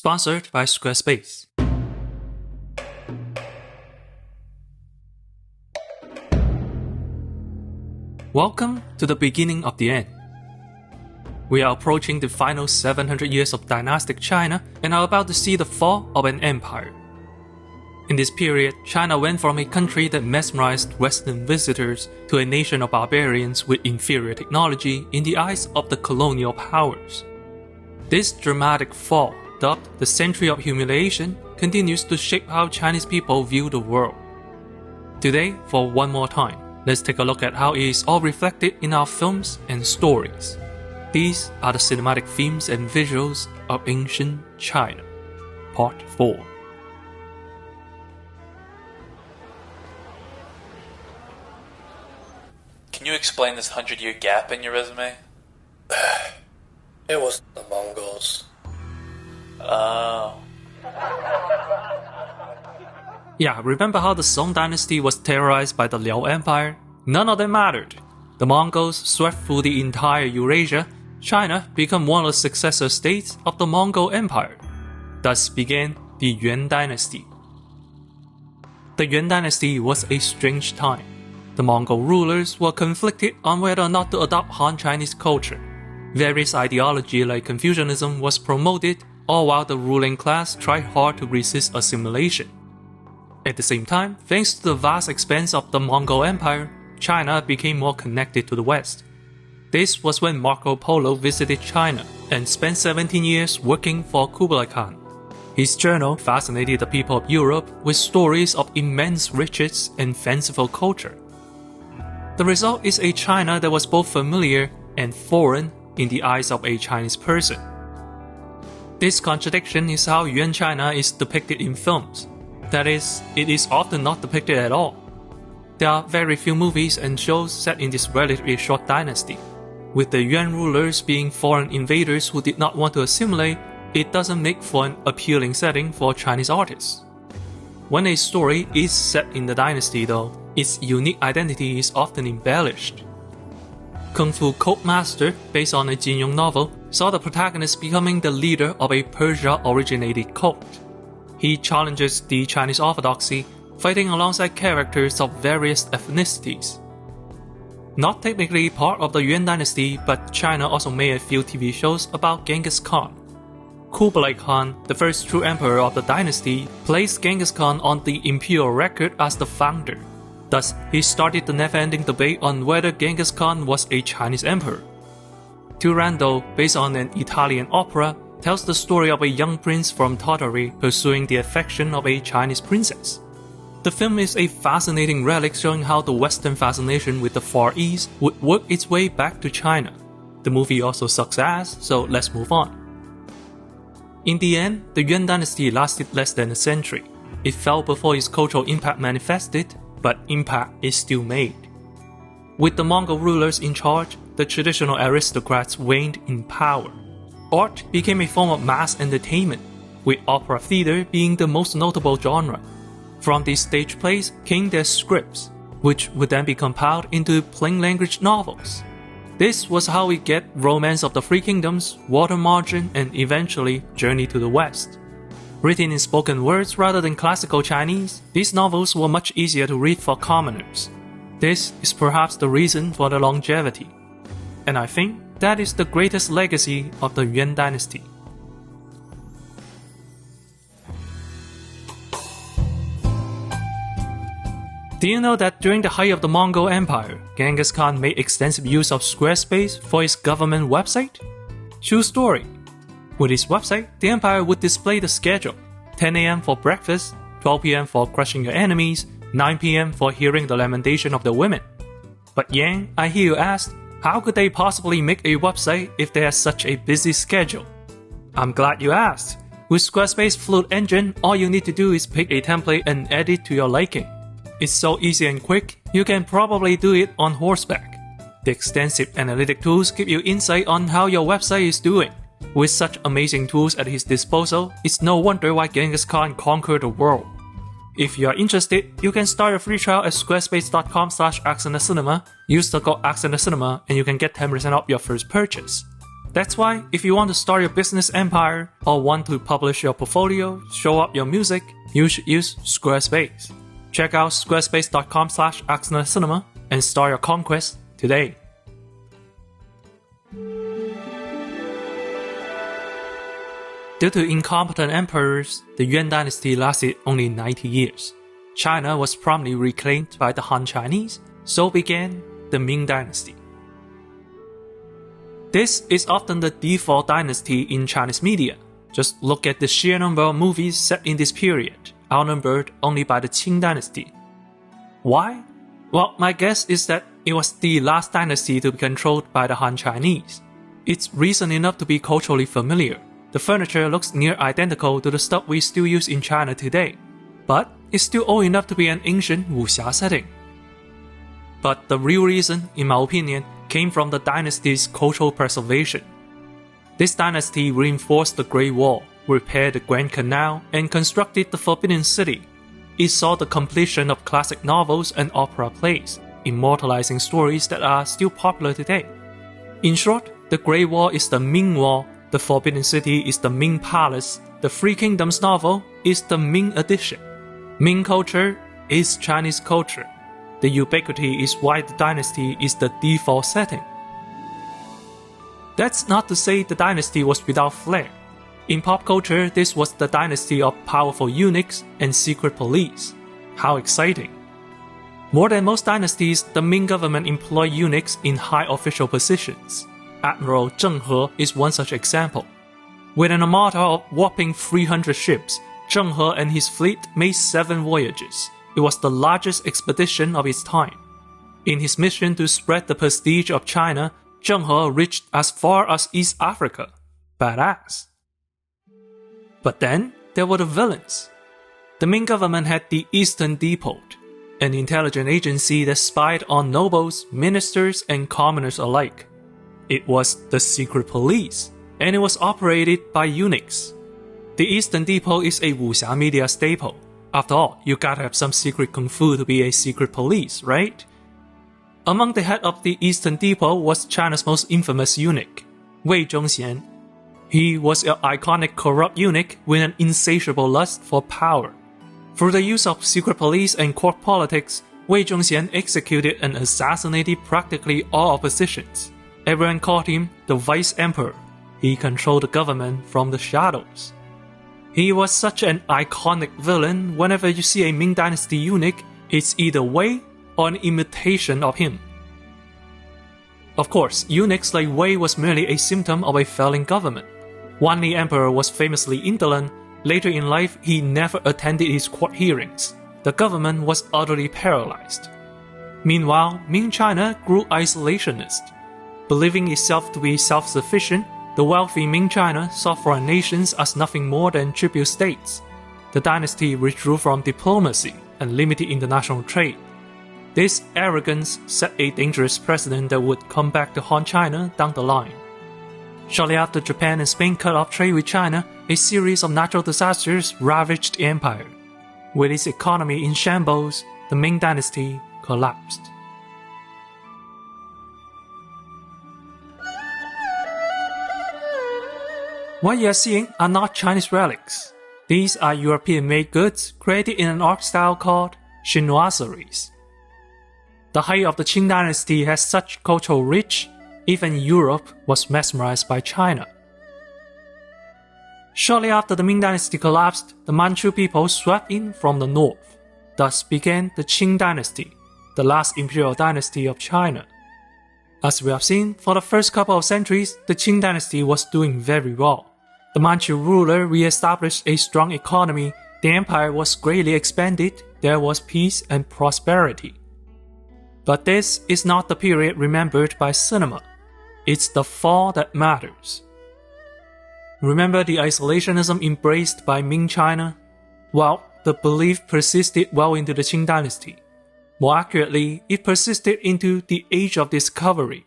Sponsored by Squarespace. Welcome to the beginning of the end. We are approaching the final 700 years of dynastic China and are about to see the fall of an empire. In this period, China went from a country that mesmerized Western visitors to a nation of barbarians with inferior technology in the eyes of the colonial powers. This dramatic fall, dubbed the Century of Humiliation, continues to shape how Chinese people view the world. Today, for one more time, let's take a look at how it is all reflected in our films and stories. These are the cinematic themes and visuals of ancient China. Part 4. Can you explain this 100-year gap in your resume? It was the Mongols. Oh. Yeah, remember how the Song dynasty was terrorized by the Liao Empire? None of them mattered. The Mongols swept through the entire Eurasia. China became one of the successor states of the Mongol Empire. Thus began the Yuan dynasty. The Yuan dynasty was a strange time. The Mongol rulers were conflicted on whether or not to adopt Han Chinese culture. Various ideology like Confucianism was promoted, all while the ruling class tried hard to resist assimilation. At the same time, thanks to the vast expanse of the Mongol Empire, China became more connected to the West. This was when Marco Polo visited China and spent 17 years working for Kublai Khan. His journal fascinated the people of Europe with stories of immense riches and fanciful culture. The result is a China that was both familiar and foreign in the eyes of a Chinese person. This contradiction is how Yuan China is depicted in films. That is, it is often not depicted at all. There are very few movies and shows set in this relatively short dynasty. With the Yuan rulers being foreign invaders who did not want to assimilate, it doesn't make for an appealing setting for Chinese artists. When a story is set in the dynasty though, its unique identity is often embellished. Kung Fu Codemaster, based on a Jin Yong novel, saw the protagonist becoming the leader of a Persia-originated cult. He challenges the Chinese orthodoxy, fighting alongside characters of various ethnicities. Not technically part of the Yuan dynasty, but China also made a few TV shows about Genghis Khan. Kublai Khan, the first true emperor of the dynasty, placed Genghis Khan on the imperial record as the founder. Thus, he started the never-ending debate on whether Genghis Khan was a Chinese emperor. Turandot, based on an Italian opera, tells the story of a young prince from Tartary pursuing the affection of a Chinese princess. The film is a fascinating relic showing how the Western fascination with the Far East would work its way back to China. The movie also sucks ass, so let's move on. In the end, the Yuan dynasty lasted less than a century. It fell before its cultural impact manifested, but impact is still made. With the Mongol rulers in charge, the traditional aristocrats waned in power. Art became a form of mass entertainment, with opera theater being the most notable genre. From these stage plays came their scripts, which would then be compiled into plain language novels. This was how we get Romance of the Three Kingdoms, Water Margin, and eventually Journey to the West. Written in spoken words rather than classical Chinese, these novels were much easier to read for commoners. This is perhaps the reason for the longevity. And I think that is the greatest legacy of the Yuan dynasty. Do you know that during the height of the Mongol Empire, Genghis Khan made extensive use of Squarespace for his government website? True story. With his website, the empire would display the schedule: 10 AM for breakfast, 12 PM for crushing your enemies, 9 PM for hearing the lamentation of the women. But Yang, I hear you ask, how could they possibly make a website if they have such a busy schedule? I'm glad you asked. With Squarespace Fluid Engine, all you need to do is pick a template and edit to your liking. It's so easy and quick, you can probably do it on horseback. The extensive analytic tools give you insight on how your website is doing. With such amazing tools at his disposal, it's no wonder why Genghis Khan conquered the world. If you are interested, you can start a free trial at squarespace.com/accentcinema, use the code accentcinema, and you can get 10% off your first purchase. That's why, if you want to start your business empire or want to publish your portfolio, show up your music, you should use Squarespace. Check out squarespace.com/axnercinema and start your conquest today. Due to incompetent emperors, the Yuan dynasty lasted only 90 years. China was promptly reclaimed by the Han Chinese, so began the Ming dynasty. This is often the default dynasty in Chinese media. Just look at the sheer number of movies set in this period, outnumbered only by the Qing dynasty. Why? Well, my guess is that it was the last dynasty to be controlled by the Han Chinese. It's recent enough to be culturally familiar. The furniture looks near identical to the stuff we still use in China today, but it's still old enough to be an ancient wuxia setting. But the real reason, in my opinion, came from the dynasty's cultural preservation. This dynasty reinforced the Great Wall, repaired the Grand Canal, and constructed the Forbidden City. It saw the completion of classic novels and opera plays, immortalizing stories that are still popular today. In short, the Great Wall is the Ming Wall, the Forbidden City is the Ming Palace, the Three Kingdoms novel is the Ming edition. Ming culture is Chinese culture. The ubiquity is why the dynasty is the default setting. That's not to say the dynasty was without flair. In pop culture, this was the dynasty of powerful eunuchs and secret police. How exciting! More than most dynasties, the Ming government employed eunuchs in high official positions. Admiral Zheng He is one such example. With an armada of whopping 300 ships, Zheng He and his fleet made 7 voyages. It was the largest expedition of its time. In his mission to spread the prestige of China, Zheng He reached as far as East Africa. Badass. But then, there were the villains. The Ming government had the Eastern Depot, an intelligence agency that spied on nobles, ministers, and commoners alike. It was the secret police, and it was operated by eunuchs. The Eastern Depot is a wuxia media staple. After all, you gotta have some secret kung fu to be a secret police, right? Among the head of the Eastern Depot was China's most infamous eunuch, Wei Zhongxian. He was an iconic corrupt eunuch with an insatiable lust for power. Through the use of secret police and court politics, Wei Zhongxian executed and assassinated practically all oppositions. Everyone called him the Vice Emperor. He controlled the government from the shadows. He was such an iconic villain. Whenever you see a Ming Dynasty eunuch, it's either Wei or an imitation of him. Of course, eunuchs like Wei was merely a symptom of a failing government. Wanli Emperor was famously indolent. Later in life, he never attended his court hearings. The government was utterly paralyzed. Meanwhile, Ming China grew isolationist. Believing itself to be self-sufficient, the wealthy Ming China saw foreign nations as nothing more than tribute states. The dynasty withdrew from diplomacy and limited international trade. This arrogance set a dangerous precedent that would come back to haunt China down the line. Shortly after Japan and Spain cut off trade with China, a series of natural disasters ravaged the empire. With its economy in shambles, the Ming dynasty collapsed. What you are seeing are not Chinese relics. These are European-made goods created in an art style called chinoiseries. The height of the Qing dynasty has such cultural reach, even Europe was mesmerized by China. Shortly after the Ming dynasty collapsed, the Manchu people swept in from the north. Thus began the Qing dynasty, the last imperial dynasty of China. As we have seen, for the first couple of centuries, the Qing dynasty was doing very well. The Manchu ruler re-established a strong economy, the empire was greatly expanded, there was peace and prosperity. But this is not the period remembered by cinema. It's the fall that matters. Remember the isolationism embraced by Ming China? Well, the belief persisted well into the Qing dynasty. More accurately, it persisted into the Age of Discovery.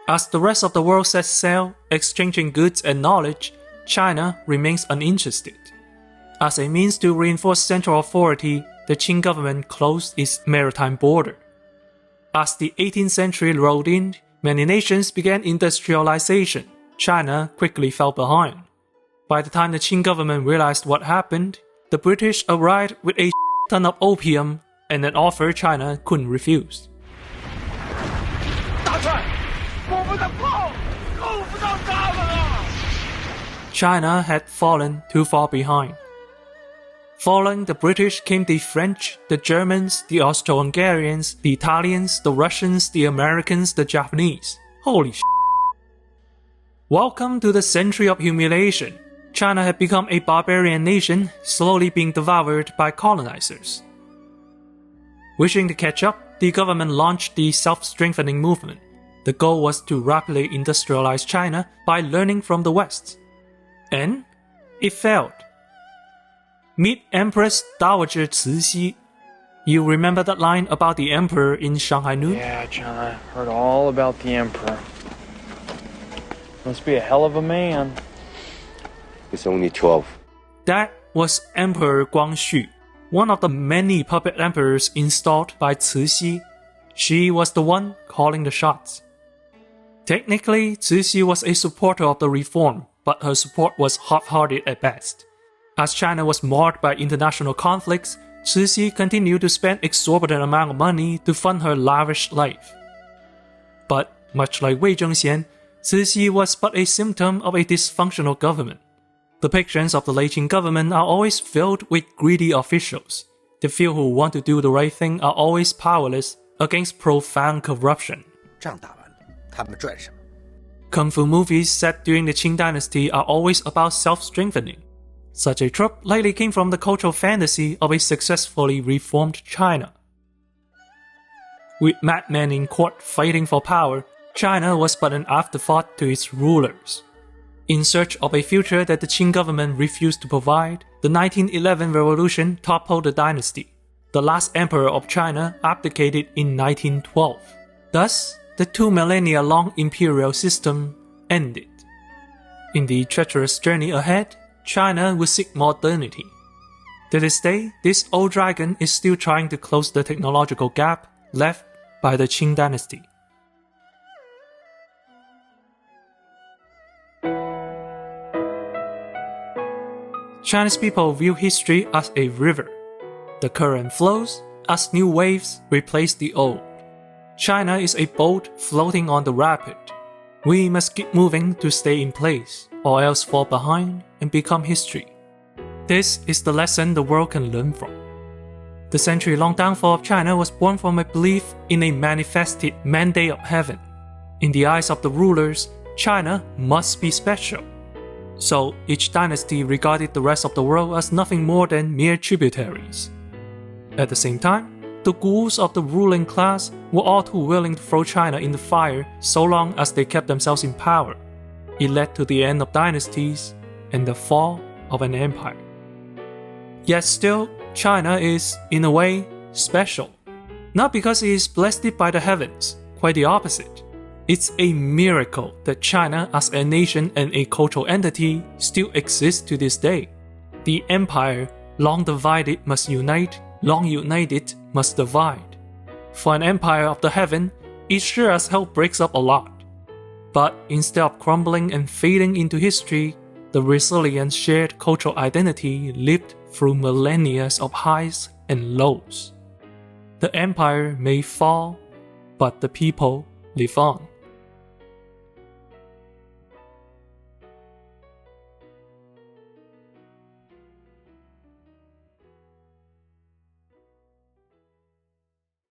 As the rest of the world sets sail, exchanging goods and knowledge, China remains uninterested. As a means to reinforce central authority, the Qing government closed its maritime border. As the 18th century rolled in, Many nations began industrialization. China quickly fell behind. By the time the Qing government realized what happened, the British arrived with a ton of opium and an offer China couldn't refuse. China had fallen too far behind. Following the British came the French, the Germans, the Austro-Hungarians, the Italians, the Russians, the Americans, the Japanese. Holy shit. Welcome to the century of humiliation. China had become a barbarian nation, slowly being devoured by colonizers. Wishing to catch up, the government launched the self-strengthening movement. The goal was to rapidly industrialize China by learning from the West. And it failed. Meet Empress Dowager Cixi. You remember that line about the emperor in Shanghai Noon? Yeah, John, I heard all about the emperor. Must be a hell of a man. He's only 12. That was Emperor Guangxu, one of the many puppet emperors installed by Cixi. She was the one calling the shots. Technically, Cixi was a supporter of the reform, but her support was half-hearted at best. As China was marred by international conflicts, Cixi continued to spend exorbitant amount of money to fund her lavish life. But, much like Wei Zhengxian, Cixi was but a symptom of a dysfunctional government. Depictions of the Lei Qing government are always filled with greedy officials. The few who want to do the right thing are always powerless against profound corruption. 仗打完了，他们赚什么？ Kung fu movies set during the Qing dynasty are always about self-strengthening. Such a trope likely came from the cultural fantasy of a successfully reformed China. With madmen in court fighting for power, China was but an afterthought to its rulers. In search of a future that the Qing government refused to provide, the 1911 revolution toppled the dynasty. The last emperor of China abdicated in 1912. Thus, the 2 millennia-long imperial system ended. In the treacherous journey ahead, China will seek modernity. To this day, this old dragon is still trying to close the technological gap left by the Qing dynasty. Chinese people view history as a river. The current flows as new waves replace the old. China is a boat floating on the rapid. We must keep moving to stay in place, or else fall behind and become history. This is the lesson the world can learn from. The century-long downfall of China was born from a belief in a manifested mandate of heaven. In the eyes of the rulers, China must be special. So each dynasty regarded the rest of the world as nothing more than mere tributaries. At the same time, the ghouls of the ruling class were all too willing to throw China in the fire so long as they kept themselves in power. It led to the end of dynasties and the fall of an empire. Yet still, China is, in a way, special. Not because it is blessed by the heavens, quite the opposite. It's a miracle that China as a nation and a cultural entity still exists to this day. The empire, long divided, must unite, long united, must divide. For an empire of the heaven, it sure as hell breaks up a lot. But instead of crumbling and fading into history, the resilient shared cultural identity lived through millennia of highs and lows. The empire may fall, but the people live on.